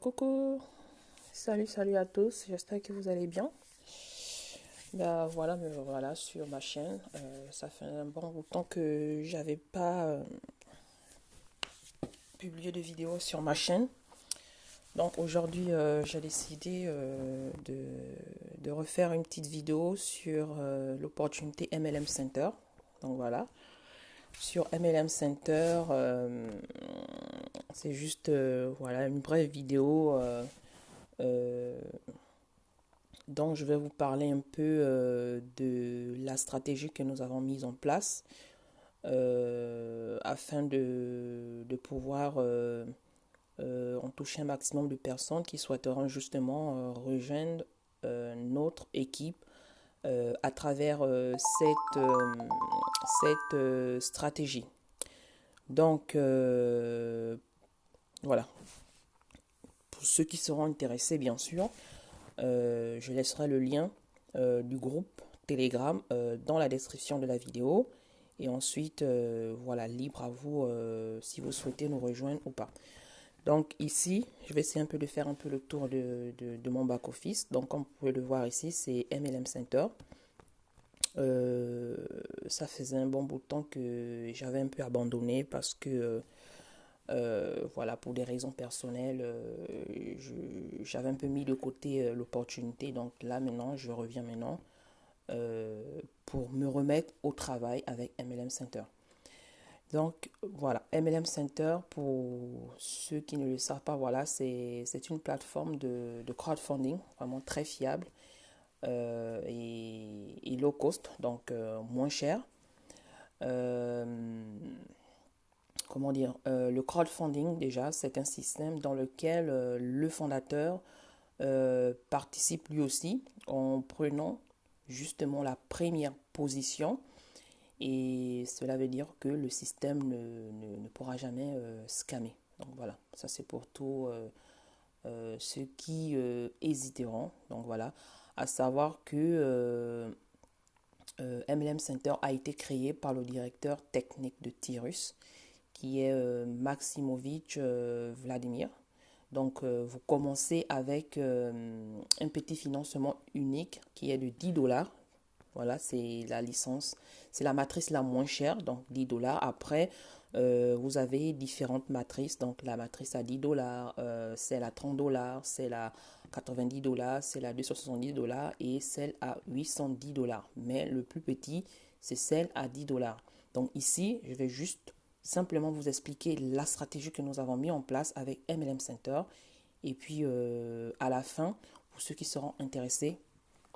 Coucou, salut à tous, j'espère que vous allez bien. Ben voilà, me voilà sur ma chaîne. Ça fait un bon bout de temps que j'avais pas publié de vidéo sur ma chaîne. Donc aujourd'hui, j'ai décidé de refaire une petite vidéo sur l'opportunité MLM Center. Donc voilà, sur MLM Center, c'est juste voilà une brève vidéo. Euh, Donc, je vais vous parler un peu de la stratégie que nous avons mise en place afin de pouvoir en toucher un maximum de personnes qui souhaiteront justement rejoindre notre équipe à travers cette stratégie. Donc, voilà, pour ceux qui seront intéressés, bien sûr, je laisserai le lien du groupe Telegram dans la description de la vidéo. Et ensuite, voilà, libre à vous si vous souhaitez nous rejoindre ou pas. Donc ici, je vais essayer un peu de faire un peu le tour de mon back-office. Donc comme vous pouvez le voir ici, c'est MLM Center. Ça faisait un bon bout de temps que j'avais un peu abandonné parce que voilà, pour des raisons personnelles, j'avais un peu mis de côté l'opportunité. Donc là, maintenant, je reviens maintenant pour me remettre au travail avec MLM Center. Donc voilà, MLM Center, pour ceux qui ne le savent pas, voilà, c'est une plateforme de crowdfunding vraiment très fiable et low cost, donc moins cher. Euh, Comment dire, le crowdfunding déjà, c'est un système dans lequel le fondateur participe lui aussi en prenant justement la première position et cela veut dire que le système ne pourra jamais scammer. Donc voilà, ça c'est pour tous ceux qui hésiteront. Donc voilà, à savoir que MLM Center a été créé par le directeur technique de Tirus qui est Maximovic Vladimir. Donc, vous commencez avec un petit financement unique qui est de 10 dollars. Voilà, c'est la licence, c'est la matrice la moins chère, donc 10 dollars. Après, vous avez différentes matrices. Donc, la matrice à 10 dollars, celle à 30 dollars, celle à 90 dollars, celle à 270 dollars et celle à 810 dollars. Mais le plus petit, c'est celle à 10 dollars. Donc, ici, je vais juste simplement vous expliquer la stratégie que nous avons mis en place avec MLM Center. Et puis, à la fin, pour ceux qui seront intéressés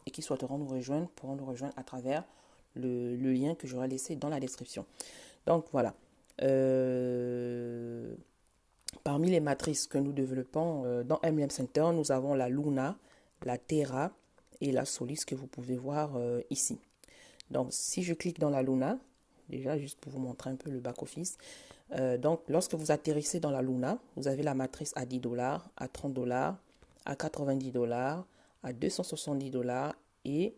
et qui souhaiteront nous rejoindre, pourront nous rejoindre à travers le lien que j'aurai laissé dans la description. Donc, voilà. Parmi les matrices que nous développons dans MLM Center, nous avons la Luna, la Terra et la Solis que vous pouvez voir ici. Donc, si je clique dans la Luna, déjà juste pour vous montrer un peu le back-office. Donc, lorsque vous atterrissez dans la Luna, vous avez la matrice à 10 dollars, à 30 dollars, à 90 dollars, à 270 dollars et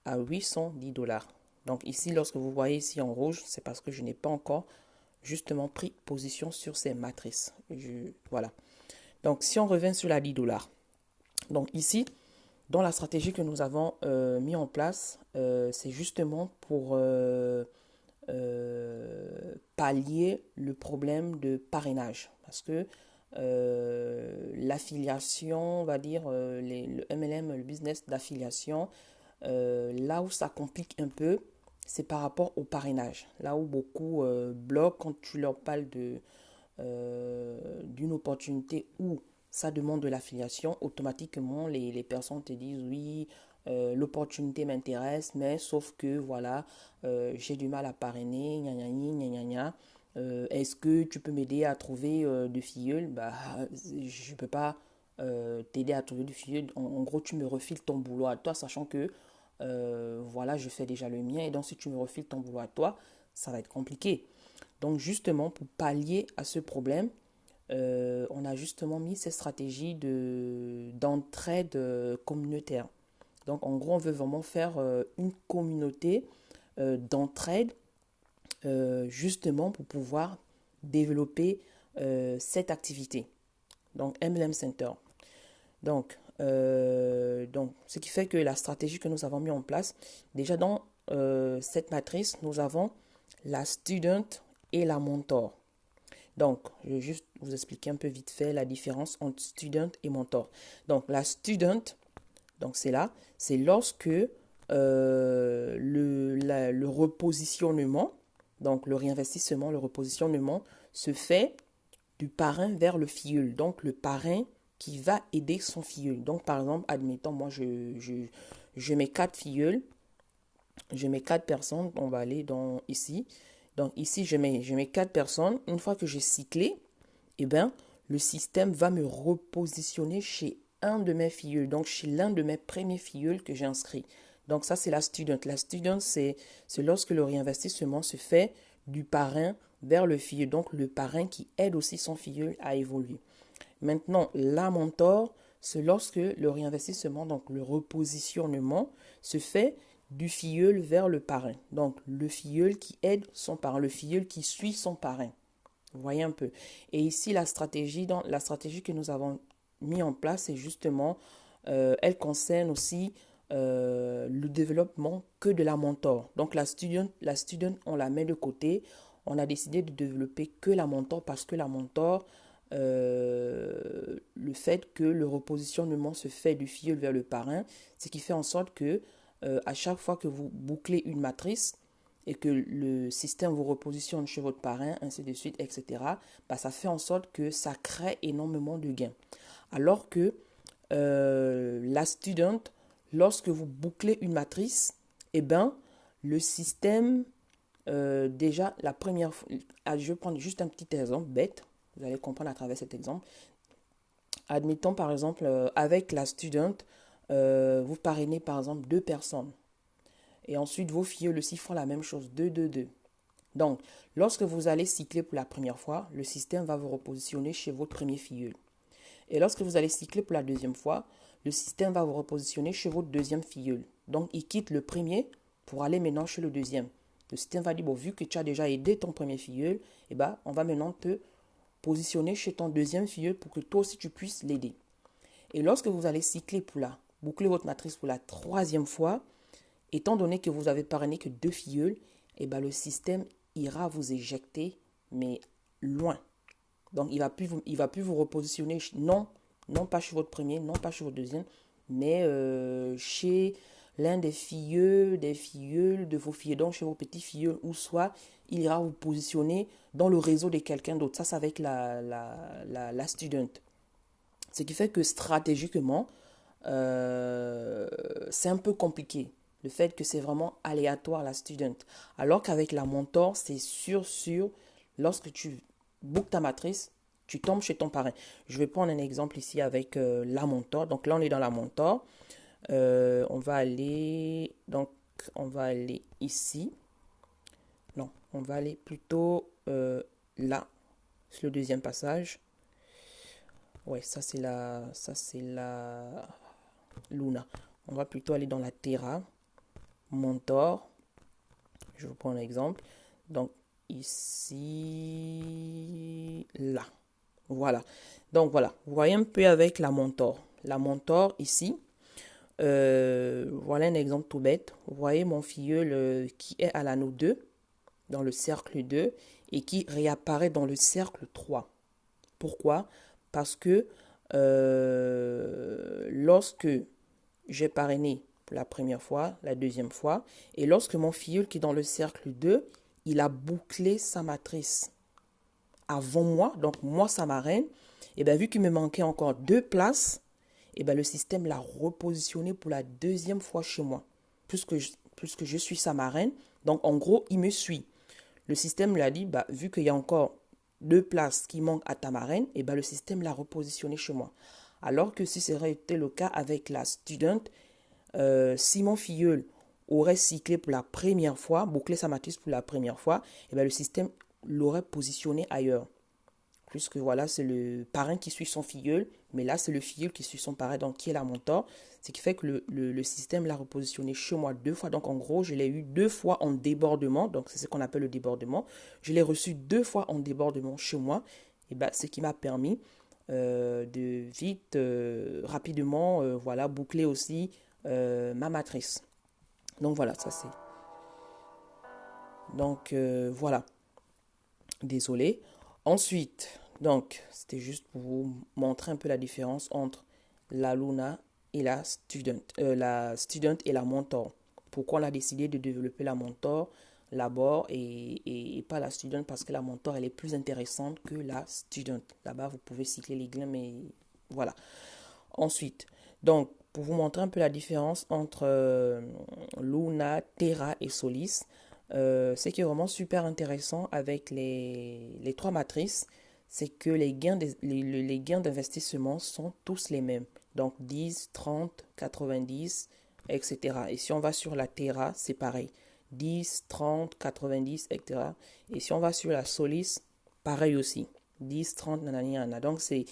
à 810 dollars. Donc ici, lorsque vous voyez ici en rouge, c'est parce que je n'ai pas encore justement pris position sur ces matrices. Voilà. Donc si on revient sur la 10 dollars, donc ici, dans la stratégie que nous avons mis en place, c'est justement pour pallier le problème de parrainage. Parce que l'affiliation, on va dire, le MLM, le business d'affiliation, là où ça complique un peu, c'est par rapport au parrainage. Là où beaucoup bloquent quand tu leur parles d'une opportunité où ça demande de l'affiliation, automatiquement les personnes te disent oui, l'opportunité m'intéresse, mais sauf que voilà, j'ai du mal à parrainer, gna gna gna gna gna. Est-ce que tu peux m'aider à trouver de filleuls? Bah, je ne peux pas t'aider à trouver de filleuls. En gros, tu me refiles ton boulot à toi, sachant que voilà, je fais déjà le mien. Et donc, si tu me refiles ton boulot à toi, ça va être compliqué. Donc, justement, pour pallier à ce problème, on a justement mis ces stratégies d'entraide communautaire. Donc, en gros, on veut vraiment faire une communauté d'entraide justement pour pouvoir développer cette activité. Donc, MLM Center. Donc, ce qui fait que la stratégie que nous avons mis en place, déjà dans cette matrice, nous avons la student et la mentor. Donc, je vais juste vous expliquer un peu vite fait la différence entre student et mentor. Donc, la student, donc c'est là, c'est lorsque le repositionnement, donc le réinvestissement, le repositionnement se fait du parrain vers le filleul. Donc, le parrain qui va aider son filleul. Donc, par exemple, admettons, moi, je mets 4 filleuls, je mets 4 personnes, on va aller dans ici. Donc, ici, je mets 4 personnes. Une fois que j'ai cyclé, eh ben, le système va me repositionner chez un de mes filleuls, donc chez l'un de mes premiers filleuls que j'ai inscrit. Donc, ça, c'est la student. La student, c'est lorsque le réinvestissement se fait du parrain vers le filleul. Donc, le parrain qui aide aussi son filleul à évoluer. Maintenant, la mentor, c'est lorsque le réinvestissement, donc le repositionnement, se fait du filleul vers le parrain. Donc, le filleul qui aide son parrain, le filleul qui suit son parrain. Vous voyez un peu. Et ici, la stratégie que nous avons mis en place, c'est justement, elle concerne aussi le développement que de la mentor. Donc, la student, on la met de côté. On a décidé de développer que la mentor parce que la mentor, le fait que le repositionnement se fait du filleul vers le parrain, ce qui fait en sorte que à chaque fois que vous bouclez une matrice et que le système vous repositionne chez votre parrain, ainsi de suite, etc., bah, ça fait en sorte que ça crée énormément de gains. Alors que la student, lorsque vous bouclez une matrice, eh ben, le système, déjà, la première fois, je vais prendre juste un petit exemple bête, vous allez comprendre à travers cet exemple. Admettons par exemple, avec la student, vous parrainez par exemple 2 personnes. Et ensuite, vos filleuls aussi font la même chose, 2, 2, 2. Donc, lorsque vous allez cycler pour la première fois, le système va vous repositionner chez votre premier filleul. Et lorsque vous allez cycler pour la deuxième fois, le système va vous repositionner chez votre deuxième filleul. Donc, il quitte le premier pour aller maintenant chez le deuxième. Le système va dire, bon, vu que tu as déjà aidé ton premier filleul, eh ben, on va maintenant te positionner chez ton deuxième filleul pour que toi aussi tu puisses l'aider. Et lorsque vous allez cycler pour boucler votre matrice pour la troisième fois, étant donné que vous avez parrainé que 2 filleuls, eh ben, le système ira vous éjecter, mais loin. Donc, il ne va plus vous repositionner, non pas chez votre premier, non pas chez votre deuxième, mais chez l'un des filleuls de vos filleuls, donc chez vos petits filleuls, ou soit il ira vous positionner dans le réseau de quelqu'un d'autre. Ça, c'est avec la student. Ce qui fait que stratégiquement, c'est un peu compliqué. Le fait que c'est vraiment aléatoire la student. Alors qu'avec la mentor, c'est sûr, lorsque tu bookes ta matrice, tu tombes chez ton parrain. Je vais prendre un exemple ici avec la mentor. Donc là, on est dans la mentor. On va aller ici. Non, on va aller plutôt là, c'est le deuxième passage. Ouais, ça c'est la Luna. On va plutôt aller dans la Terra, mentor. Je vous prends un exemple. Donc ici, là. Voilà. Donc voilà, vous voyez un peu avec la mentor. La mentor ici, voilà un exemple tout bête. Vous voyez mon filleul qui est à l'anneau 2, dans le cercle 2, et qui réapparaît dans le cercle 3. Pourquoi? Parce que lorsque j'ai parrainé pour la première fois, la deuxième fois, et lorsque mon filleul qui est dans le cercle 2, il a bouclé sa matrice avant moi, donc moi ça marraine, et bien vu qu'il me manquait encore 2 places, et bien le système l'a repositionné pour la deuxième fois chez moi, puisque je suis sa marraine, donc en gros il me suit. Le système lui a dit, bah, vu qu'il y a encore 2 places qui manquent à ta marraine, et ben le système l'a repositionné chez moi. Alors que si ça aurait été le cas avec la student, si mon filleul aurait cyclé pour la première fois, bouclé sa matrice pour la première fois, et ben le système l'aurait positionné ailleurs. Puisque voilà, c'est le parrain qui suit son filleul, mais là c'est le filleul qui suit son parrain, donc qui est la mentor. Ce qui fait que le système l'a repositionné chez moi 2 fois. Donc en gros, je l'ai eu 2 fois en débordement. Donc c'est ce qu'on appelle le débordement. Je l'ai reçu 2 fois en débordement chez moi. Et ben, ce qui m'a permis de vite, rapidement, voilà, boucler aussi ma matrice. Donc voilà, ça c'est. Donc voilà, désolé. Ensuite, donc c'était juste pour vous montrer un peu la différence entre la Luna et la student et la mentor. Pourquoi on a décidé de développer la mentor là-bas et pas la student, parce que la mentor elle est plus intéressante que la student. Là-bas vous pouvez cycler les gains, mais voilà. Ensuite, donc pour vous montrer un peu la différence entre Luna, Terra et Solis, ce qui est vraiment super intéressant avec les trois matrices, c'est que les gains d'investissement sont tous les mêmes. Donc 10, 30, 90, etc. Et si on va sur la Terra, c'est pareil. 10, 30, 90, etc. Et si on va sur la Solis, pareil aussi. 10, 30, nanana. Donc c'est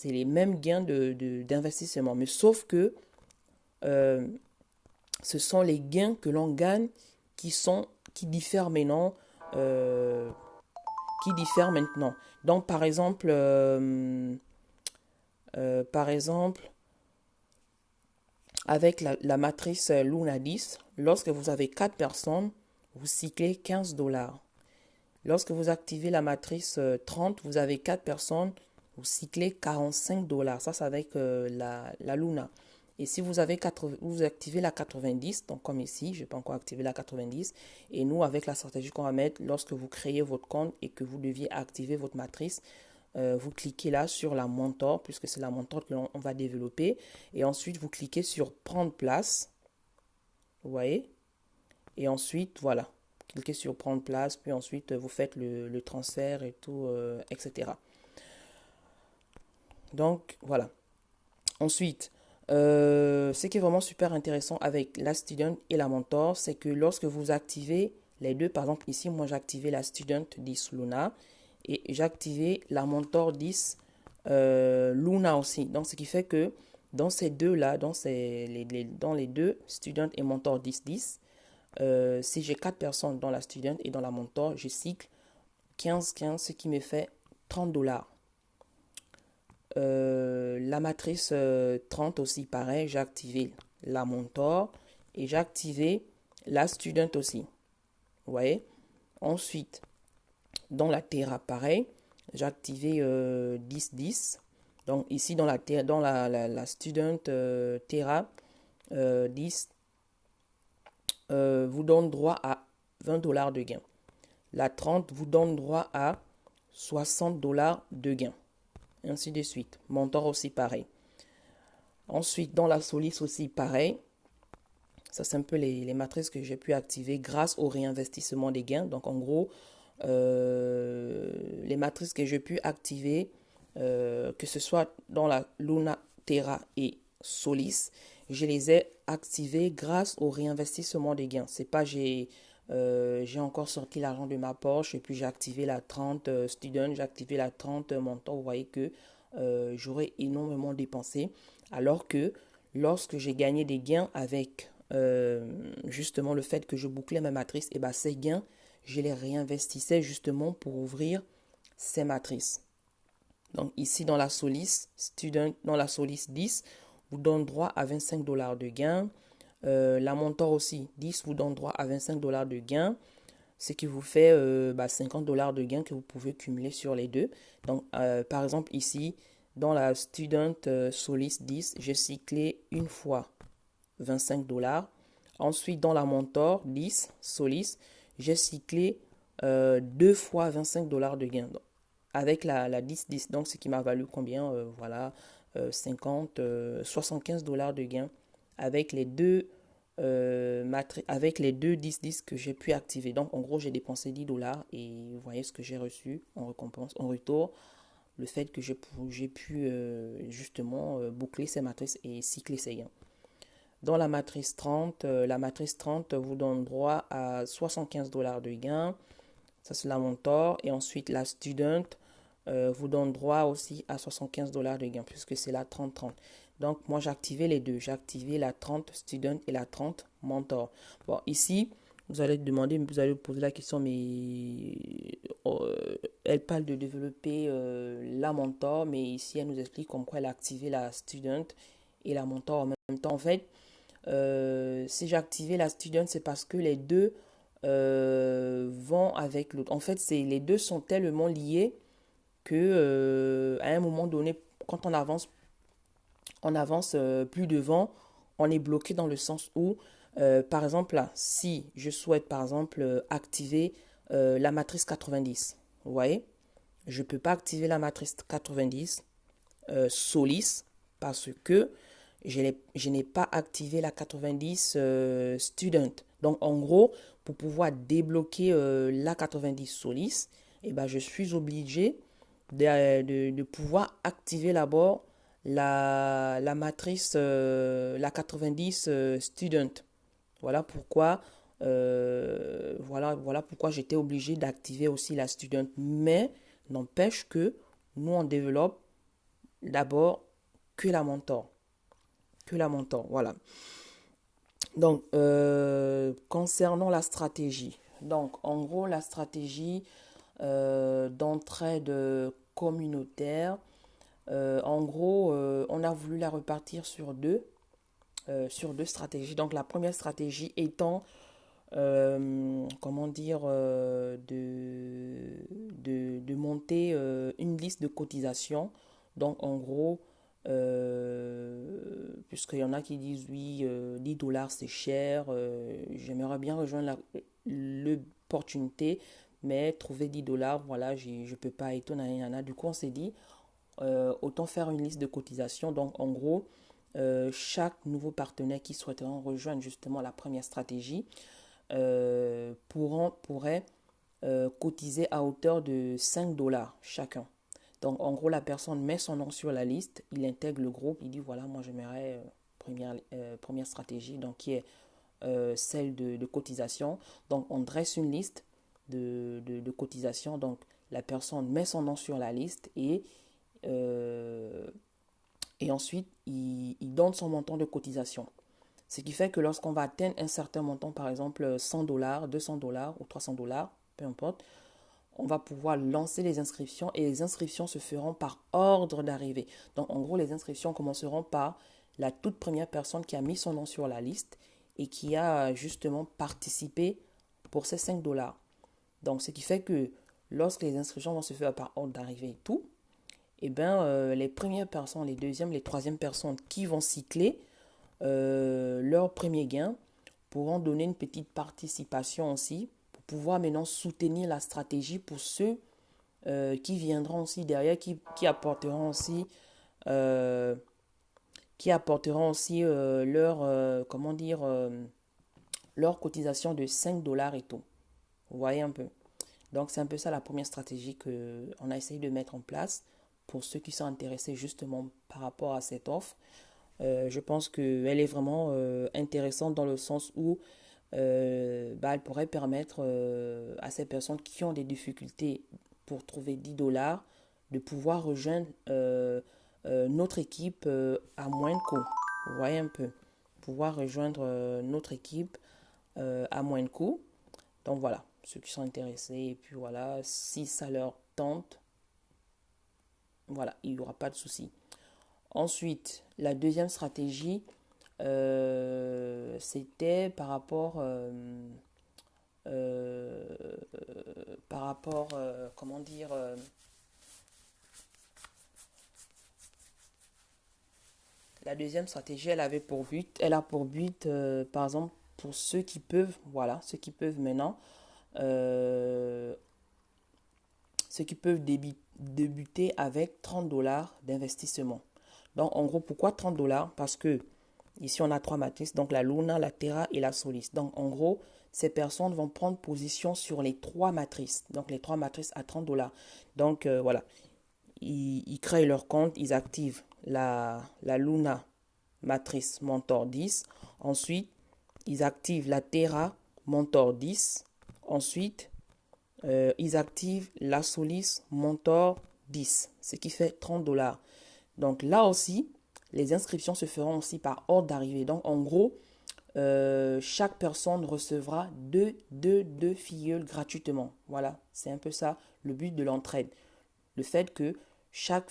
les mêmes gains d'investissement. Mais sauf que euh, ce sont les gains que l'on gagne qui diffèrent maintenant. euh, qui diffèrent maintenant. Donc, par exemple, avec la matrice Luna 10, lorsque vous avez 4 personnes, vous cyclez 15 dollars. Lorsque vous activez la matrice 30, vous avez 4 personnes, vous cyclez 45 dollars. Ça, c'est avec la Luna. Et si vous activez la 90, donc comme ici, je n'ai pas encore activé la 90, et nous, avec la stratégie qu'on va mettre, lorsque vous créez votre compte et que vous deviez activer votre matrice, vous cliquez là sur la mentor, puisque c'est la mentor que l'on va développer, et ensuite vous cliquez sur prendre place, vous voyez, et ensuite, voilà, cliquez sur prendre place, puis ensuite vous faites le transfert et tout, etc. Donc, voilà. Ensuite, ce qui est vraiment super intéressant avec la student et la mentor, c'est que lorsque vous activez les deux, par exemple ici, moi j'ai activé la student 10 Luna et j'ai activé la mentor 10 Luna aussi. Donc ce qui fait que dans ces deux-là, dans les deux, student et mentor 10-10, si j'ai 4 personnes dans la student et dans la mentor, je cycle 15-15, ce qui me fait 30 dollars. La matrice 30 aussi, pareil, j'ai activé la mentor et j'ai activé la student aussi. Vous voyez? Ensuite, dans la Terra, pareil, j'ai activé 10-10. Donc ici, dans la student Terra, 10 vous donne droit à 20 dollars de gain. La 30 vous donne droit à 60 dollars de gain. Ainsi de suite. Mentor aussi pareil. Ensuite, dans la Solis aussi pareil. Ça, c'est un peu les matrices que j'ai pu activer grâce au réinvestissement des gains. Donc, en gros, les matrices que j'ai pu activer, que ce soit dans la Luna, Terra et Solis, je les ai activées grâce au réinvestissement des gains. C'est pas j'ai encore sorti l'argent de ma poche et puis j'ai activé la 30 student, j'ai activé la 30 montant. Vous voyez que j'aurais énormément dépensé. Alors que lorsque j'ai gagné des gains avec justement le fait que je bouclais ma matrice, et ben ces gains, je les réinvestissais justement pour ouvrir ces matrices. Donc ici dans la Solis, dans la Solis 10, vous donne droit à 25 dollars de gain. La Mentor aussi, 10 vous donne droit à 25 dollars de gain, ce qui vous fait 50 dollars de gain que vous pouvez cumuler sur les deux. Donc par exemple ici, dans la Student Solis 10, j'ai cyclé une fois 25 dollars. Ensuite, dans la Mentor 10 Solis, j'ai cyclé deux fois 25 dollars de gain. Donc, avec la 10-10, donc ce qui m'a valu combien voilà, 75 dollars de gain avec les deux avec les deux 10-10 que j'ai pu activer. Donc en gros j'ai dépensé 10 dollars et vous voyez ce que j'ai reçu en récompense, en retour, le fait que j'ai pu justement boucler ces matrices et cycler ces gains. Dans la matrice 30 vous donne droit à 75 dollars de gain. Ça, c'est la mentor. Et ensuite, la student vous donne droit aussi à 75 dollars de gain, puisque c'est la 30-30. Donc, moi, j'ai activé les deux. J'ai activé la 30 student et la 30 mentor. Bon, ici, Vous allez demander, vous allez vous poser la question, mais elle parle de développer la mentor, mais ici elle nous explique comme quoi elle a activé la student et la mentor en même temps. En fait, si j'ai activé la student, c'est parce que les deux vont avec l'autre. En fait, les deux sont tellement liés que à un moment donné, quand on avance plus devant, on est bloqué dans le sens où, par exemple, là, si je souhaite, par exemple, activer la matrice 90, vous voyez, je ne peux pas activer la matrice 90 Solis parce que je n'ai pas activé la 90 Student. Donc, en gros, pour pouvoir débloquer la 90 Solis, eh ben, je suis obligé de pouvoir activer d'abord la matrice, la 90 student. Voilà pourquoi, voilà pourquoi j'étais obligé d'activer aussi la student. Mais n'empêche que nous, on développe d'abord que la mentor. Que la mentor, voilà. Donc, concernant la stratégie. Donc, en gros, la stratégie d'entraide communautaire, en gros, on a voulu la repartir sur deux stratégies. Donc, la première stratégie étant, comment dire, de monter une liste de cotisation. Donc, en gros, puisqu'il y en a qui disent oui, 10 dollars c'est cher, j'aimerais bien rejoindre l'opportunité, mais trouver 10 dollars, voilà, je ne peux pas et tout, nanana. Du coup, on s'est dit, autant faire une liste de cotisation. Donc, en gros, chaque nouveau partenaire qui souhaiterait rejoindre justement la première stratégie pourrait cotiser à hauteur de 5 dollars chacun. Donc, en gros, la personne met son nom sur la liste, il intègre le groupe, il dit voilà, moi j'aimerais première stratégie, donc qui est celle de cotisation. Donc, on dresse une liste de cotisation. Donc, la personne met son nom sur la liste et ensuite, il donne son montant de cotisation. Ce qui fait que lorsqu'on va atteindre un certain montant, par exemple 100 dollars, 200 dollars ou 300 dollars, peu importe, on va pouvoir lancer les inscriptions et les inscriptions se feront par ordre d'arrivée. Donc, en gros, les inscriptions commenceront par la toute première personne qui a mis son nom sur la liste et qui a justement participé pour ces 5 dollars. Donc, ce qui fait que lorsque les inscriptions vont se faire par ordre d'arrivée et tout, eh bien, les premières personnes, les deuxièmes, les troisièmes personnes qui vont cycler leur premier gain pourront donner une petite participation aussi pour pouvoir maintenant soutenir la stratégie pour ceux qui viendront aussi derrière, euh, qui apporteront aussi leur, comment dire, leur cotisation de 5 dollars et tout. Vous voyez un peu. Donc, c'est un peu ça la première stratégie qu'on a essayé de mettre en place pour ceux qui sont intéressés justement par rapport à cette offre. Je pense qu'elle est vraiment intéressante dans le sens où elle pourrait permettre à ces personnes qui ont des difficultés pour trouver 10 dollars de pouvoir rejoindre notre équipe à moins de coût. Vous voyez un peu. Pouvoir rejoindre notre équipe à moins de coût. Donc voilà, ceux qui sont intéressés. Et puis voilà, si ça leur tente, voilà, il n'y aura pas de souci. Ensuite, la deuxième stratégie, c'était euh, comment dire, la deuxième stratégie, elle a pour but, par exemple, pour ceux qui peuvent, voilà, ceux qui peuvent maintenant, euh, ceux qui peuvent débuter avec 30 dollars d'investissement. Donc, en gros, pourquoi 30 dollars? Parce que ici, on a trois matrices, donc la Luna, la Terra et la Solis. Donc, en gros, ces personnes vont prendre position sur les trois matrices. Donc, les trois matrices à 30 dollars. Donc, voilà. Ils créent leur compte, ils activent la Luna matrice Mentor 10. Ensuite, ils activent la Terra Mentor 10. Ensuite, ils activent la Solis Mentor 10, ce qui fait 30 dollars. Donc là aussi, les inscriptions se feront aussi par ordre d'arrivée. Donc en gros, chaque personne recevra deux filleuls gratuitement. Voilà, c'est un peu ça le but de l'entraide. Le fait que chaque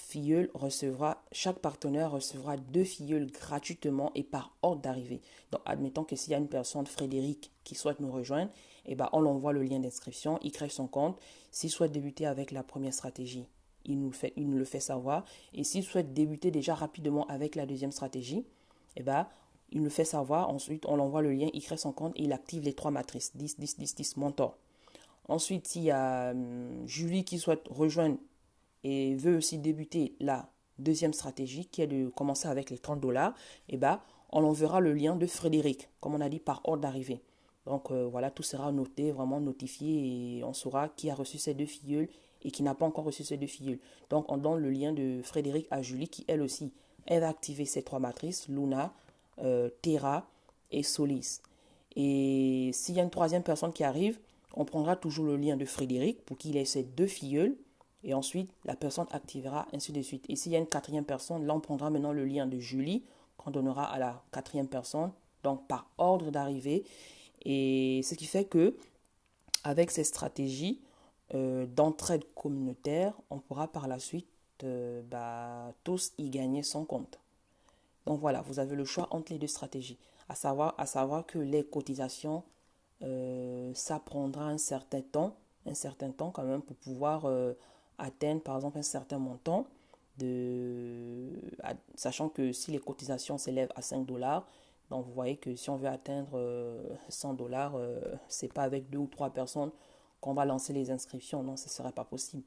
partenaire recevra deux filleuls gratuitement et par ordre d'arrivée. Donc, admettons que s'il y a une personne, Frédéric, qui souhaite nous rejoindre, eh ben, on l'envoie le lien d'inscription, il crée son compte. S'il souhaite débuter avec la première stratégie, il nous le fait savoir. Et s'il souhaite débuter déjà rapidement avec la deuxième stratégie, eh ben, il nous le fait savoir. Ensuite, on l'envoie le lien, il crée son compte et il active les trois matrices, 10, 10, 10, 10, mentor. Ensuite, s'il y a Julie qui souhaite rejoindre et veut aussi débuter la deuxième stratégie qui est de commencer avec les 30 dollars, eh ben, on enverra le lien de Frédéric, comme on a dit, par ordre d'arrivée. Donc voilà, tout sera noté, vraiment notifié et on saura qui a reçu ces deux filleuls et qui n'a pas encore reçu ces deux filleuls. Donc on donne le lien de Frédéric à Julie qui elle aussi, elle va activer ces trois matrices, Luna, Terra et Solis. Et s'il y a une troisième personne qui arrive, on prendra toujours le lien de Frédéric pour qu'il ait ces deux filleuls et ensuite la personne activera ainsi de suite. Et s'il y a une quatrième personne, là on prendra maintenant le lien de Julie qu'on donnera à la quatrième personne, donc par ordre d'arrivée. Et ce qui fait que avec ces stratégies d'entraide communautaire, on pourra par la suite tous y gagner son compte. Donc voilà, vous avez le choix entre les deux stratégies. À savoir que les cotisations, ça prendra un certain temps quand même pour pouvoir atteindre par exemple un certain montant, sachant que si les cotisations s'élèvent à 5 dollars, donc vous voyez que si on veut atteindre 100 dollars, c'est pas avec deux ou trois personnes qu'on va lancer les inscriptions, non, ce ne serait pas possible.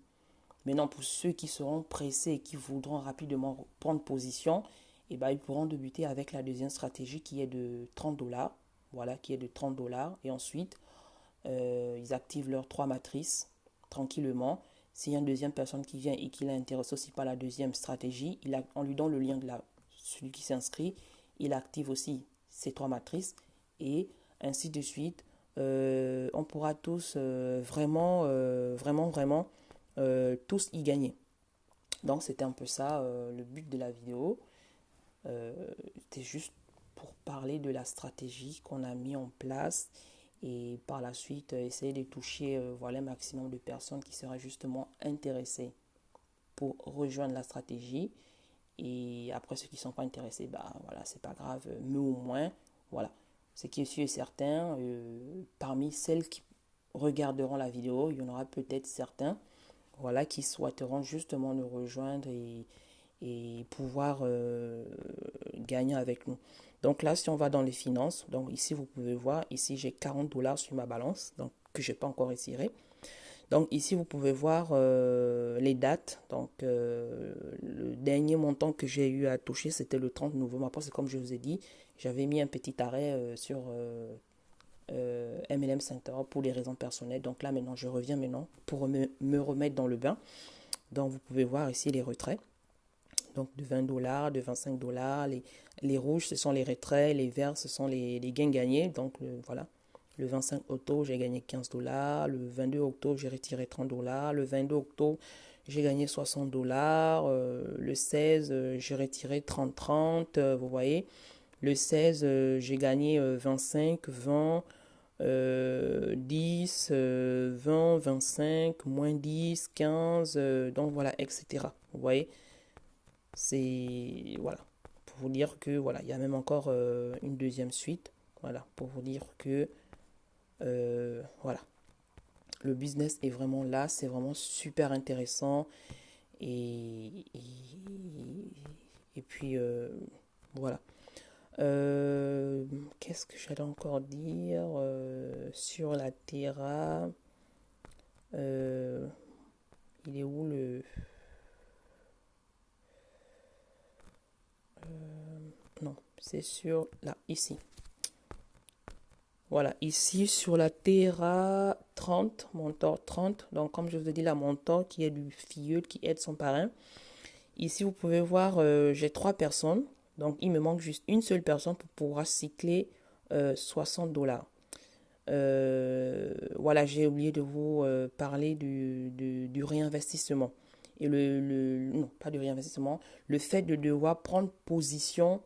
Maintenant, pour ceux qui seront pressés et qui voudront rapidement prendre position, eh ben, ils pourront débuter avec la deuxième stratégie qui est de 30 dollars. Voilà, qui est de 30 dollars. Et ensuite, ils activent leurs trois matrices tranquillement. S'il y a une deuxième personne qui vient et qui l'intéresse aussi par la deuxième stratégie, on lui donne le lien de celui qui s'inscrit. Il active aussi ces trois matrices et ainsi de suite. On pourra tous vraiment tous y gagner. Donc c'était un peu ça le but de la vidéo. C'était juste pour parler de la stratégie qu'on a mis en place et par la suite essayer de toucher voilà, un maximum de personnes qui seraient justement intéressées pour rejoindre la stratégie. Et après ceux qui ne sont pas intéressés, bah voilà, c'est pas grave, mais au moins, voilà. Ce qui est sûr et certain, parmi celles qui regarderont la vidéo, il y en aura peut-être certains, voilà, qui souhaiteront justement nous rejoindre et pouvoir gagner avec nous. Donc là, si on va dans les finances, donc ici vous pouvez voir, ici j'ai 40 dollars sur ma balance, donc que je n'ai pas encore retiré. Donc ici vous pouvez voir les dates. Donc le dernier montant que j'ai eu à toucher c'était le 30 novembre. Après c'est comme je vous ai dit, j'avais mis un petit arrêt sur MLM Center pour des raisons personnelles. Donc là maintenant je reviens maintenant pour me remettre dans le bain. Donc vous pouvez voir ici les retraits. Donc de 20 dollars, de 25 dollars. Les rouges ce sont les retraits, les verts ce sont les gains gagnés. Donc voilà. Le 25 octobre, j'ai gagné 15 dollars. Le 22 octobre, j'ai retiré 30 dollars. Le 22 octobre, j'ai gagné 60 dollars. Le 16, j'ai retiré 30-30. Vous voyez. Le 16, j'ai gagné 25, 20, 10, 20, 25, moins 10, 15. Donc voilà, etc. Vous voyez. C'est. Voilà. Pour vous dire que, voilà, il y a même encore une deuxième suite. Voilà. Pour vous dire que. Voilà, le business est vraiment là, c'est vraiment super intéressant et puis voilà. Qu'est-ce que j'allais encore dire sur la Terra? Il est où le non, c'est sur là, ici. Voilà, ici sur la Terra 30, mentor 30. Donc, comme je vous ai dit, la mentor qui est du filleul qui aide son parrain. Ici, vous pouvez voir, j'ai 3 personnes. Donc, il me manque juste une seule personne pour pouvoir cycler 60 dollars. Voilà, j'ai oublié de vous parler du réinvestissement. Et non, pas du réinvestissement. Le fait de devoir prendre position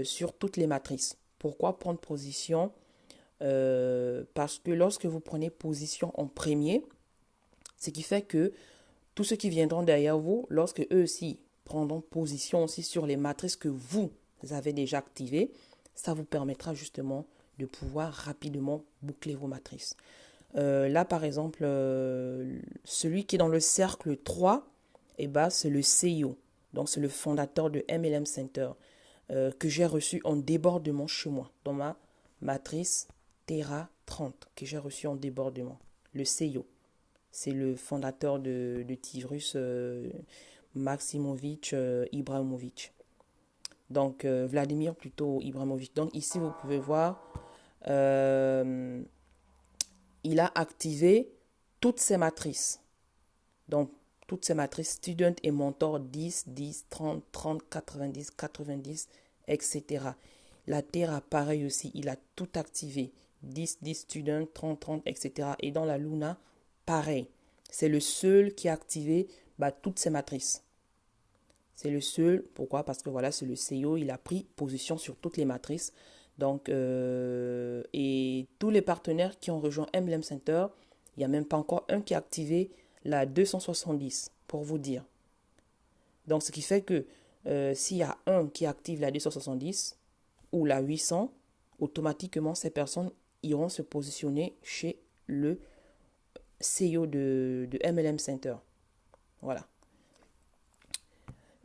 sur toutes les matrices Pourquoi prendre position? Parce que lorsque vous prenez position en premier, ce qui fait que tous ceux qui viendront derrière vous, lorsque eux aussi prendront position aussi sur les matrices que vous avez déjà activées, ça vous permettra justement de pouvoir rapidement boucler vos matrices. Là, par exemple, celui qui est dans le cercle 3, eh ben, c'est le CEO. Donc, c'est le fondateur de MLM Center que j'ai reçu en débordement chez moi, dans ma matrice Terra 30, que j'ai reçu en débordement. Le CEO. C'est le fondateur de Tirus, Maximovitch Ibrahimovic. Donc, Vladimir plutôt Ibrahimovic. Donc, ici, vous pouvez voir, il a activé toutes ses matrices. Donc, toutes ces matrices, student et mentor 10, 10, 30, 30, 90, 90, etc. La Terra, pareil aussi, il a tout activé. 10, 10, student, 30, 30, etc. Et dans la Luna, pareil. C'est le seul qui a activé toutes ces matrices. C'est le seul. Pourquoi? Parce que voilà, c'est le CEO, il a pris position sur toutes les matrices. Donc, et tous les partenaires qui ont rejoint MLM Center, il n'y a même pas encore un qui a activé la 270, pour vous dire. Donc, ce qui fait que s'il y a un qui active la 270 ou la 800, automatiquement, ces personnes iront se positionner chez le CEO de MLM Center. Voilà.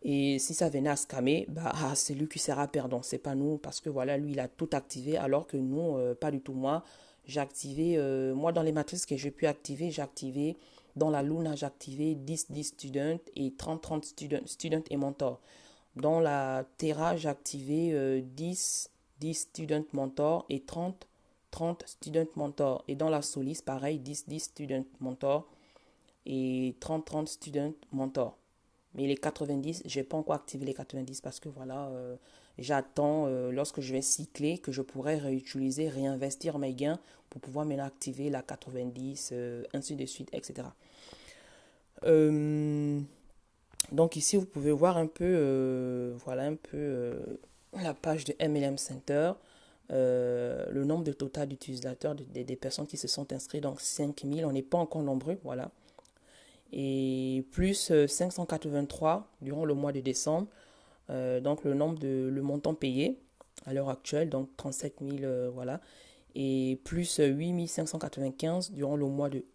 Et si ça venait à scammer, c'est lui qui sera perdant, c'est pas nous, parce que voilà, lui, il a tout activé, alors que nous, pas du tout. Moi, j'ai activé, moi, dans les matrices que j'ai pu activer, j'ai activé, dans la Luna, j'ai activé 10, 10 students et 30, 30 students et mentor. Dans la Terra, j'ai activé 10, 10 student mentor et 30, 30 student mentor. Et dans la Solis, pareil, 10, 10 student mentor et 30, 30 student mentor. Mais les 90, je n'ai pas encore activé les 90 parce que voilà, j'attends lorsque je vais cycler que je pourrai réutiliser, réinvestir mes gains pour pouvoir maintenant activer la 90, ainsi de suite, etc. Donc ici, vous pouvez voir un peu, voilà un peu la page de MLM Center. Le nombre de total d'utilisateurs, des personnes qui se sont inscrites, donc 5000, on n'est pas encore nombreux, voilà. Et plus 583 durant le mois de décembre. Donc le montant payé à l'heure actuelle, donc 37 000, voilà. Et plus 8 595 durant le mois de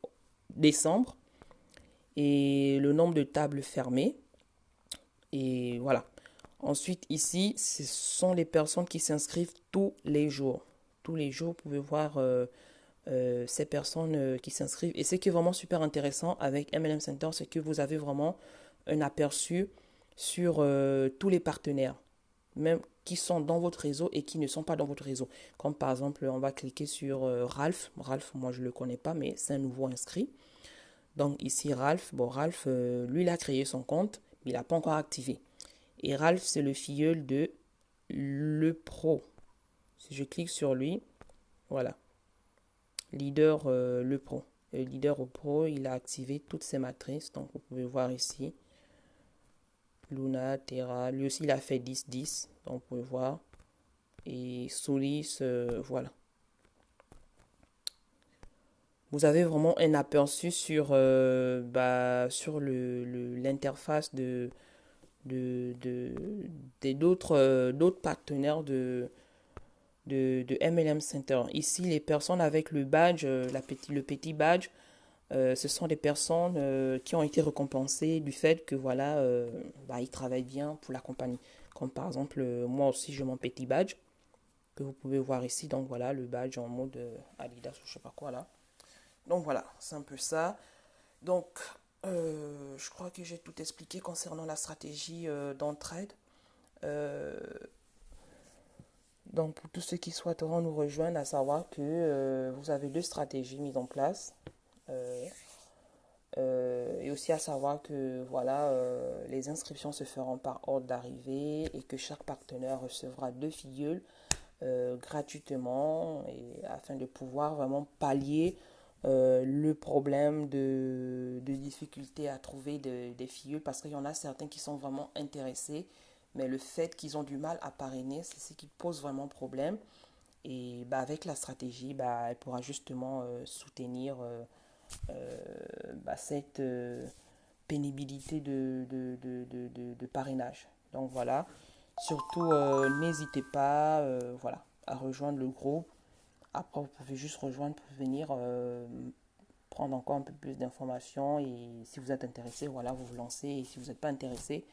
décembre. Et le nombre de tables fermées. Et voilà. Ensuite, ici, ce sont les personnes qui s'inscrivent tous les jours. Tous les jours, vous pouvez voir ces personnes qui s'inscrivent. Et ce qui est vraiment super intéressant avec MLM Center, c'est que vous avez vraiment un aperçu sur tous les partenaires, même qui sont dans votre réseau et qui ne sont pas dans votre réseau. Comme par exemple, on va cliquer sur Ralph. Ralph, moi je ne le connais pas, mais c'est un nouveau inscrit. Donc ici, Ralph, Ralph, lui, il a créé son compte, mais il n'a pas encore activé. Et Ralph, c'est le filleul de Le Pro. Si je clique sur lui, voilà. Leader Le Pro. Le leader au Pro, il a activé toutes ses matrices. Donc vous pouvez voir ici. Luna, Terra, lui aussi il a fait 10-10. Donc vous pouvez voir. Et Solis, voilà. Vous avez vraiment un aperçu sur, sur l'interface d'autres partenaires de MLM Center. Ici, les personnes avec le badge, le petit badge, ce sont des personnes qui ont été récompensées du fait que voilà, ils travaillent bien pour la compagnie. Comme par exemple, moi aussi, j'ai mon petit badge que vous pouvez voir ici. Donc voilà, le badge en mode Adidas ou je sais pas quoi là. Donc voilà, c'est un peu ça. Donc, je crois que j'ai tout expliqué concernant la stratégie d'entraide. Donc, pour tous ceux qui souhaiteront nous rejoindre, à savoir que vous avez deux stratégies mises en place. Et aussi à savoir que voilà, les inscriptions se feront par ordre d'arrivée et que chaque partenaire recevra 2 filleuls gratuitement et afin de pouvoir vraiment pallier le problème de difficulté à trouver des filleuls parce qu'il y en a certains qui sont vraiment intéressés, mais le fait qu'ils ont du mal à parrainer, c'est ce qui pose vraiment problème. Et bah, avec la stratégie, bah, elle pourra justement soutenir cette pénibilité de parrainage. Donc voilà, surtout n'hésitez pas voilà, à rejoindre le groupe. Après, vous pouvez juste rejoindre pour venir prendre encore un peu plus d'informations et si vous êtes intéressé, voilà, vous vous lancez et si vous n'êtes pas intéressé,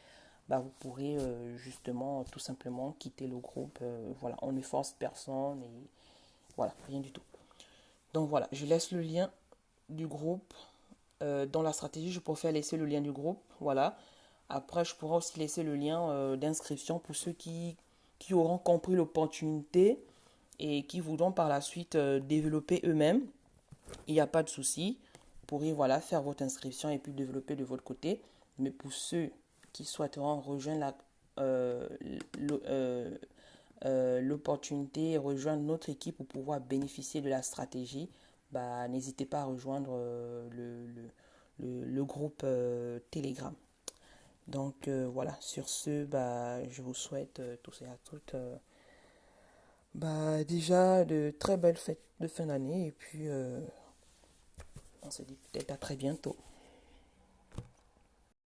bah, vous pourrez justement tout simplement quitter le groupe. Voilà, on ne force personne et voilà, rien du tout. Donc voilà, je laisse le lien du groupe. Dans la stratégie, je préfère laisser le lien du groupe. Voilà. Après, je pourrais aussi laisser le lien d'inscription pour ceux qui auront compris l'opportunité et qui voudront par la suite développer eux-mêmes. Il n'y a pas de souci. Vous pourrez voilà, faire votre inscription et puis développer de votre côté. Mais pour ceux qui souhaiteront rejoindre euh, l'opportunité, rejoindre notre équipe pour pouvoir bénéficier de la stratégie, bah, n'hésitez pas à rejoindre le groupe Telegram. Donc voilà, sur ce, bah, je vous souhaite tous et à toutes bah, déjà de très belles fêtes de fin d'année et puis on se dit peut-être à très bientôt.